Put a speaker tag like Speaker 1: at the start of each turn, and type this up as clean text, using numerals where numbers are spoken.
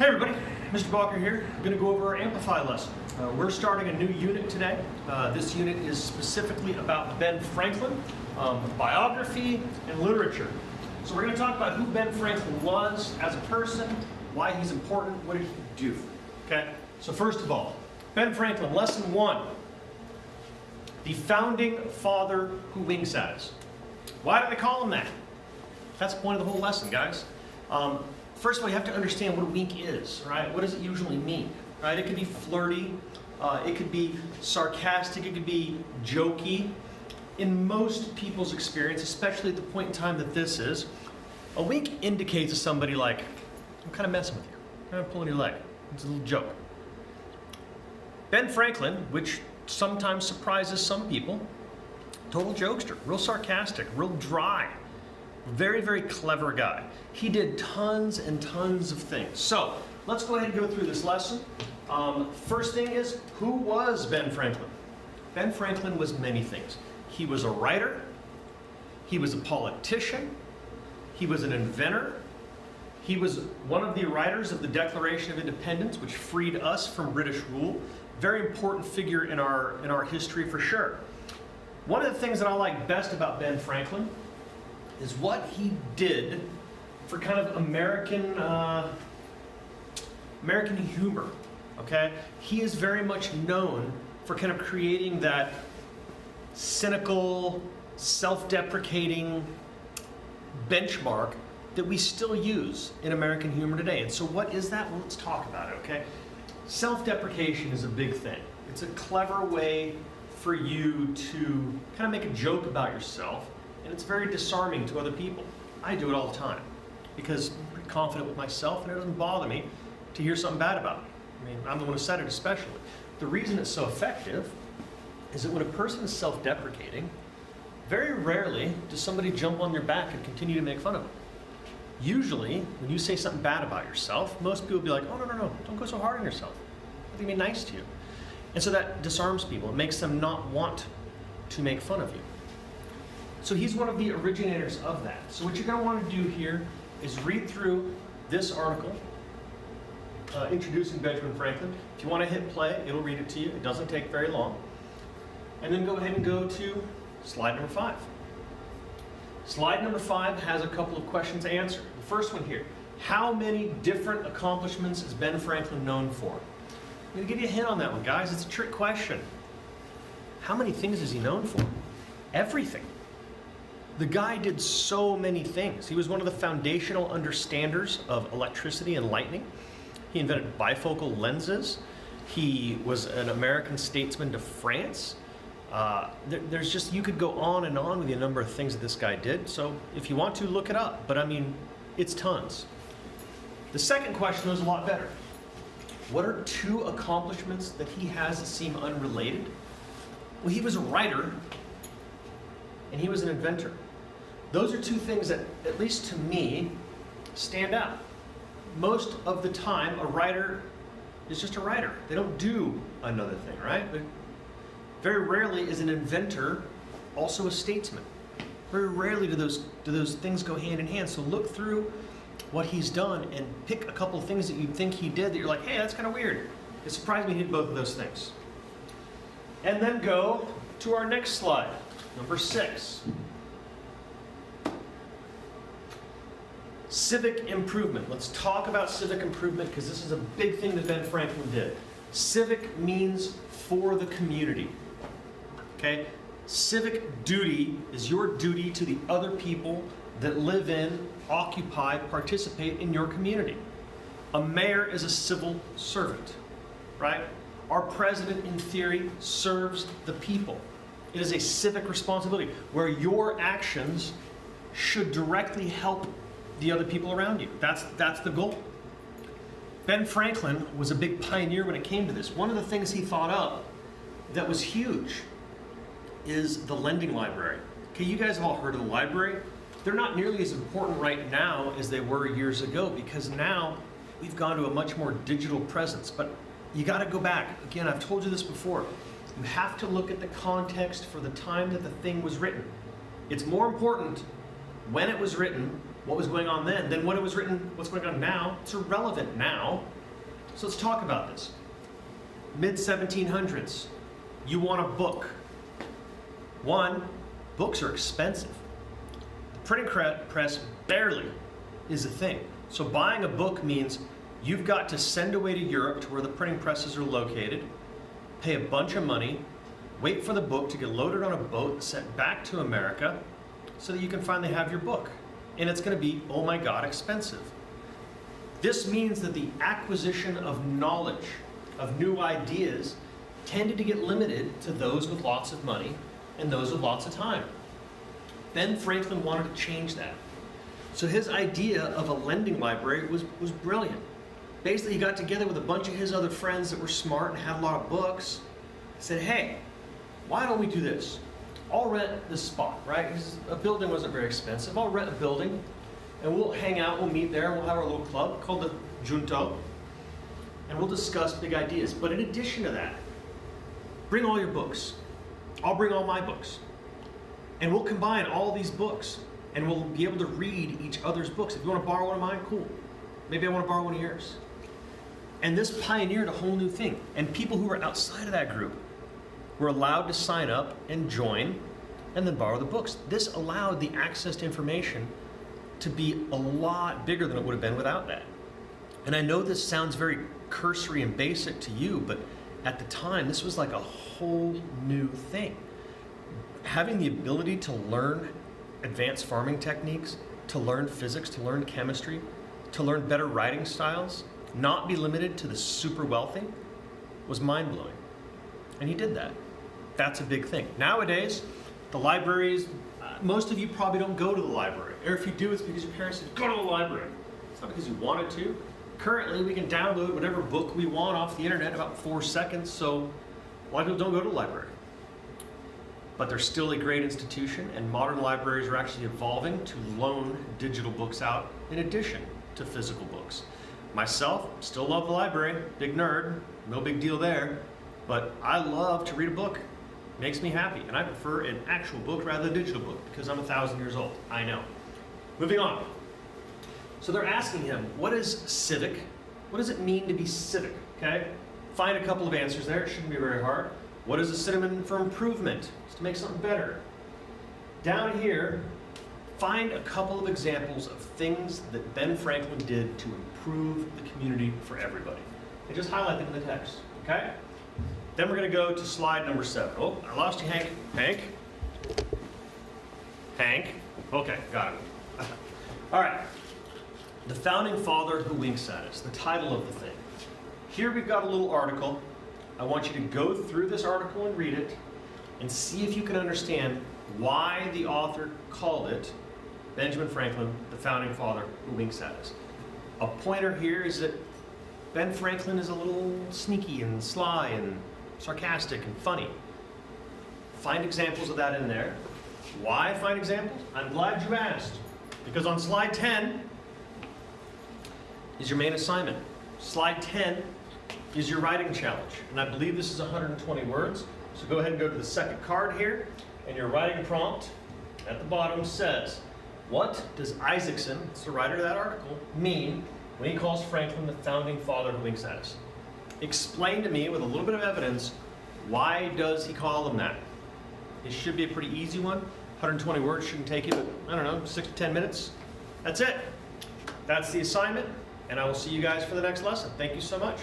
Speaker 1: Hey everybody, Mr. Balker here. I'm going to go over our Amplify lesson. We're starting a new unit today. This unit is specifically about Ben Franklin, biography and literature. So we're going to talk about who Ben Franklin was as a person, why he's important, what did he do. Okay? So first of all, Ben Franklin, lesson 1. The founding father who winks at us. Why do they call him that? That's the point of the whole lesson, guys. First of all, you have to understand what a wink is, right? What does it usually mean, right? It could be flirty, it could be sarcastic, it could be jokey. In most people's experience, especially at the point in time that this is, a wink indicates to somebody like, I'm kind of messing with you, I'm kind of pulling your leg. It's a little joke. Ben Franklin, which sometimes surprises some people, total jokester, real sarcastic, real dry. Very, very clever guy. He did tons and tons of things. So let's go ahead and go through this lesson. First thing is, who was Ben Franklin? Ben Franklin was many things. He was a writer. He was a politician. He was an inventor. He was one of the writers of the Declaration of Independence, which freed us from British rule. Very important figure in our history for sure. One of the things that I like best about Ben Franklin is what he did for kind of American humor, okay? He is very much known for kind of creating that cynical, self-deprecating benchmark that we still use in American humor today. And so what is that? Well, let's talk about it, okay? Self-deprecation is a big thing. It's a clever way for you to kind of make a joke about yourself, and it's very disarming to other people. I do it all the time because I'm pretty confident with myself, and it doesn't bother me to hear something bad about me. I mean, I'm the one who said it especially. The reason it's so effective is that when a person is self-deprecating, very rarely does somebody jump on their back and continue to make fun of them. Usually, when you say something bad about yourself, most people will be like, oh, no, don't go so hard on yourself. Let me be nice to you. And so that disarms people. It makes them not want to make fun of you. So he's one of the originators of that. So what you're going to want to do here is read through this article, introducing Benjamin Franklin. If you want to hit play, it'll read it to you. It doesn't take very long. And then go ahead and go to slide number 5. Slide number 5 has a couple of questions to answer. The first one here, how many different accomplishments is Ben Franklin known for? I'm going to give you a hint on that one, guys. It's a trick question. How many things is he known for? Everything. The guy did so many things. He was one of the foundational understanders of electricity and lightning. He invented bifocal lenses. He was an American statesman to France. There's just, you could go on and on with the number of things that this guy did. So if you want to, look it up. But I mean, it's tons. The second question was a lot better. What are 2 accomplishments that he has that seem unrelated? Well, he was a writer and he was an inventor. Those are 2 things that, at least to me, stand out. Most of the time, a writer is just a writer. They don't do another thing, right? But very rarely is an inventor also a statesman. Very rarely do those things go hand in hand. So look through what he's done and pick a couple of things that you think he did that you're like, hey, that's kind of weird. It surprised me he did both of those things. And then go to our next slide, number 6. Civic improvement. Let's talk about civic improvement because this is a big thing that Ben Franklin did. Civic means for the community. Okay? Civic duty is your duty to the other people that live in, occupy, participate in your community. A mayor is a civil servant, right? Our president, in theory, serves the people. It is a civic responsibility where your actions should directly help the other people around you. That's the goal. Ben Franklin was a big pioneer when it came to this. One of the things he thought up that was huge is the lending library. Okay, you guys have all heard of the library. They're not nearly as important right now as they were years ago because now we've gone to a much more digital presence. But you got to go back. Again, I've told you this before. You have to look at the context for the time that the thing was written. It's more important when it was written what was going on then when it was written, what's going on now, it's irrelevant now. So let's talk about this. Mid-1700s, you want a book. One, books are expensive. The printing press barely is a thing. So buying a book means you've got to send away to Europe to where the printing presses are located, pay a bunch of money, wait for the book to get loaded on a boat and sent back to America so that you can finally have your book. And it's going to be, oh my God, expensive. This means that the acquisition of knowledge, of new ideas, tended to get limited to those with lots of money and those with lots of time. Ben Franklin wanted to change that. So his idea of a lending library was brilliant. Basically, he got together with a bunch of his other friends that were smart and had a lot of books. He said, hey, why don't we do this? I'll rent this spot, right? A building wasn't very expensive. I'll rent a building and we'll hang out, we'll meet there, we'll have our little club called the Junto, and we'll discuss big ideas. But in addition to that, bring all your books. I'll bring all my books. And we'll combine all these books and we'll be able to read each other's books. If you want to borrow one of mine, cool. Maybe I want to borrow one of yours. And this pioneered a whole new thing. And people who were outside of that group were allowed to sign up and join and then borrow the books. This allowed the access to information to be a lot bigger than it would have been without that. And I know this sounds very cursory and basic to you, but at the time, this was like a whole new thing. Having the ability to learn advanced farming techniques, to learn physics, to learn chemistry, to learn better writing styles, not be limited to the super wealthy, was mind-blowing. And he did that. That's a big thing. Nowadays, the libraries, most of you probably don't go to the library. Or if you do, it's because your parents said, go to the library. It's not because you wanted to. Currently, we can download whatever book we want off the internet in about 4 seconds, so a lot of people don't go to the library. But they're still a great institution, and modern libraries are actually evolving to loan digital books out in addition to physical books. Myself, still love the library, big nerd, no big deal there, but I love to read a book. Makes me happy, and I prefer an actual book rather than a digital book because I'm 1,000 years old. I know. Moving on. So they're asking him, what is civic? What does it mean to be civic? Okay? Find a couple of answers there. It shouldn't be very hard. What is a synonym for improvement? It's to make something better. Down here, find a couple of examples of things that Ben Franklin did to improve the community for everybody. And just highlight them in the text. Okay? Then we're going to go to slide number 7. Oh, I lost you, Hank. Hank? Okay, got it. All right. The Founding Father Who Winks at Us, the title of the thing. Here we've got a little article. I want you to go through this article and read it and see if you can understand why the author called it, Benjamin Franklin, the Founding Father Who Winks at Us. A pointer here is that Ben Franklin is a little sneaky and sly and sarcastic and funny. Find examples of that in there. Why find examples? I'm glad you asked. Because on slide 10 is your main assignment. Slide 10 is your writing challenge. And I believe this is 120 words. So go ahead and go to the second card here. And your writing prompt at the bottom says, what does Isaacson, that's the writer of that article, mean when he calls Franklin the Founding Father Who Winks at Us? Explain to me with a little bit of evidence, why does he call him that? It should be a pretty easy one. 120 words shouldn't take you, but I don't know, 6 to 10 minutes. That's it. That's the assignment, and I will see you guys for the next lesson. Thank you so much.